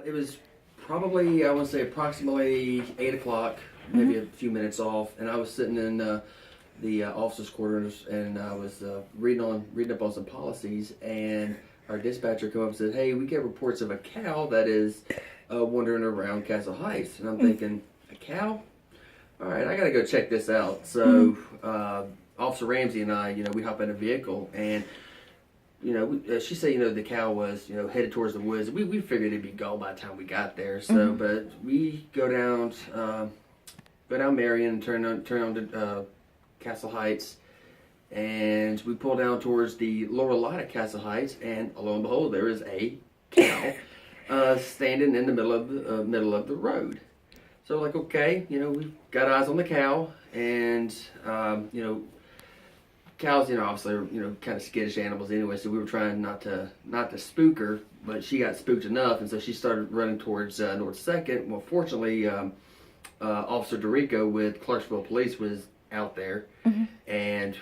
It was probably, I want to say approximately 8 o'clock, maybe a few minutes off, and I was sitting in the officers' quarters, and I was reading up on some policies, and our dispatcher came up and said, "Hey, we get reports of a cow that is wandering around Castle Heights," and I'm thinking, "A cow? All right, I got to go check this out." So Officer Ramsey and I, we hop in a vehicle, and she said, the cow was, headed towards the woods. We figured it'd be gone by the time we got there. So, but we go down Marion, and turn on to Castle Heights, and we pull down towards the lower lot of Castle Heights, and lo and behold, there is a cow standing in the middle of the road. So, like, okay, we've got eyes on the cow, and cows, obviously are, kind of skittish animals anyway, so we were trying not to spook her, but she got spooked enough, and so she started running towards North 2nd. Well, fortunately, Officer DeRico with Clarksville Police was out there, and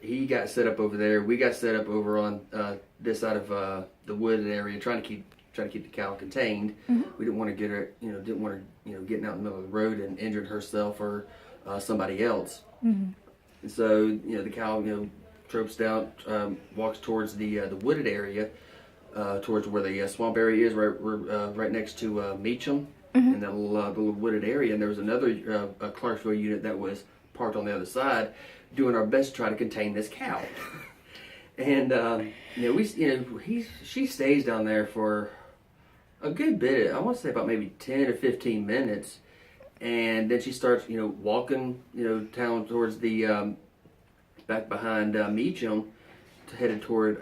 he got set up over there. We got set up over on this side of the wooded area, trying to keep the cow contained. We didn't want to get her, getting out in the middle of the road and injured herself or somebody else. And so, the cow, tropes down, walks towards the wooded area, towards where the swamp area is, right next to Meacham, in that little wooded area. And there was another Clarksville unit that was parked on the other side, doing our best to try to contain this cow. And she stays down there for a good bit. I want to say about maybe 10 or 15 minutes. And then she starts, walking, down towards the, back behind Meacham, headed toward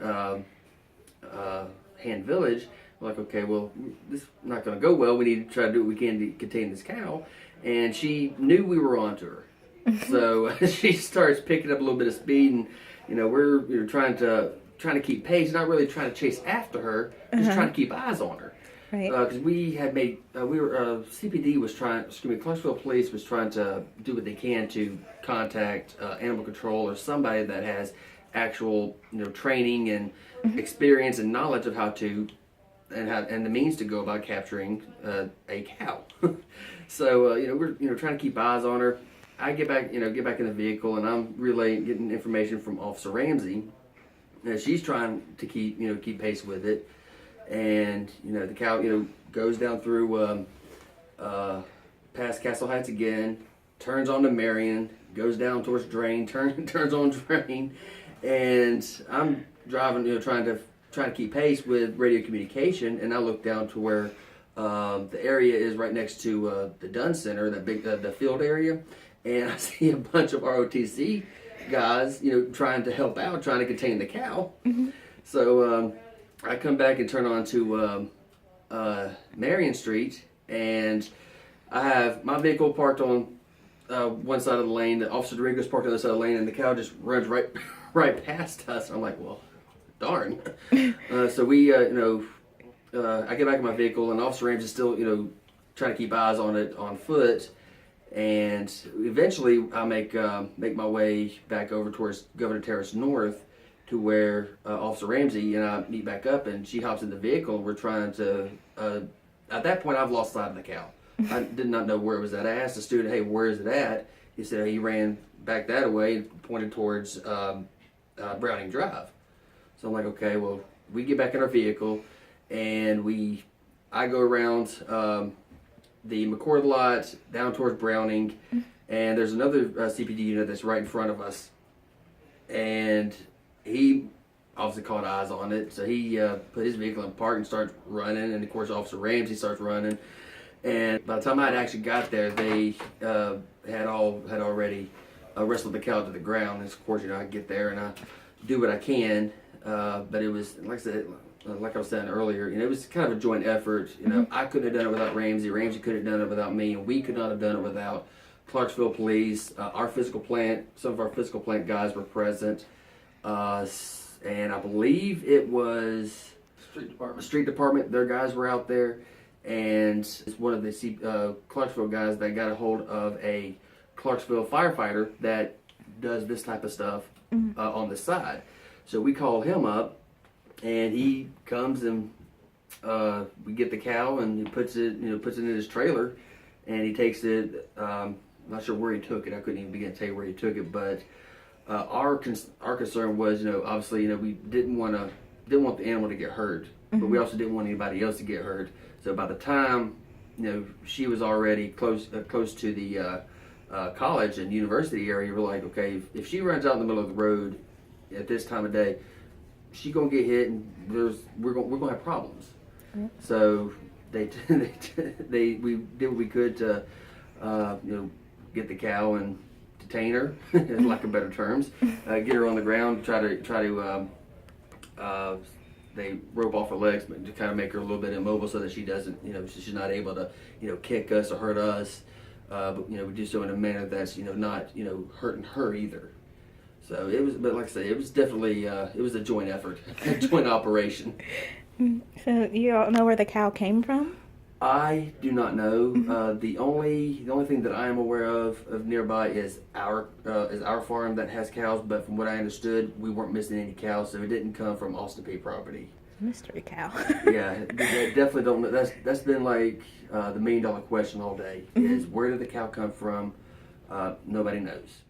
Hand Village. We're like, okay, well, this is not going to go well. We need to try to do what we can to contain this cow. And she knew we were onto her. So she starts picking up a little bit of speed, and, we're trying to keep pace, not really trying to chase after her, just trying to keep eyes on her. Right. Because we had made, CPD was Clarksville Police was trying to do what they can to contact animal control or somebody that has actual, training and experience and knowledge of how to, and the means to go about capturing a cow. So, we're trying to keep eyes on her. I get back in the vehicle, and I'm getting information from Officer Ramsey. She's trying to keep pace with it. And, the cow, goes down through past Castle Heights again, turns onto Marion, goes down towards Drain, turns on Drain, and I'm driving, trying to keep pace with radio communication, and I look down to where the area is right next to the Dunn Center, that big the field area, and I see a bunch of ROTC guys, trying to help out, trying to contain the cow. So I come back and turn on to Marion Street, and I have my vehicle parked on one side of the lane. The Officer DeRico's parked on the other side of the lane, and the cow just runs right past us. I'm like, well, darn. So we, I get back in my vehicle, and Officer Ramsey is still, trying to keep eyes on it on foot. And eventually, I make my way back over towards Governor Terrace North, to where Officer Ramsey and I meet back up, and she hops in the vehicle, and we're trying to, at that point, I've lost sight of the cow. I did not know where it was at. I asked the student, "Hey, where is it at?" He said he ran back that way and pointed towards Browning Drive. So I'm like, okay, well, we get back in our vehicle, and I go around the McCord lot, down towards Browning, and there's another CPD unit that's right in front of us. And he obviously caught eyes on it, so he put his vehicle in park and starts running, and of course Officer Ramsey starts running. And by the time I had actually got there, they had already wrestled the cow to the ground. And of course, I get there and I do what I can, but it was, like I said, like I was saying earlier, it was kind of a joint effort. I couldn't have done it without Ramsey. Ramsey couldn't have done it without me, and we could not have done it without Clarksville Police. Our physical plant, some of our physical plant guys were present. And I believe it was Street Department. Their guys were out there, and it's one of the Clarksville guys that got a hold of a Clarksville firefighter that does this type of stuff on the side. So we call him up, and he comes and we get the cow and he puts it in his trailer, and he takes it. I'm not sure where he took it. I couldn't even begin to tell you where he took it, but our concern was, obviously, we didn't want the animal to get hurt, but we also didn't want anybody else to get hurt. So by the time she was already close to the college and university area, we're like, okay, if she runs out in the middle of the road at this time of day, she's gonna get hit, and we're gonna have problems. So we did what we could to get the cow and detain her, in lack of better terms, get her on the ground, try to they rope off her legs, but to kind of make her a little bit immobile so that she doesn't, she's not able to, kick us or hurt us. But we do so in a manner that's, not, hurting her either. So it was, but like I say, it was definitely, it was a joint effort, a joint operation. So you all know where the cow came from? I do not know. The only thing that I am aware of nearby is our farm that has cows. But from what I understood, we weren't missing any cows, so it didn't come from Austin Peay property. Mystery cow. Yeah, they definitely don't know. That's been like the $1 million question all day. Is where did the cow come from? Nobody knows.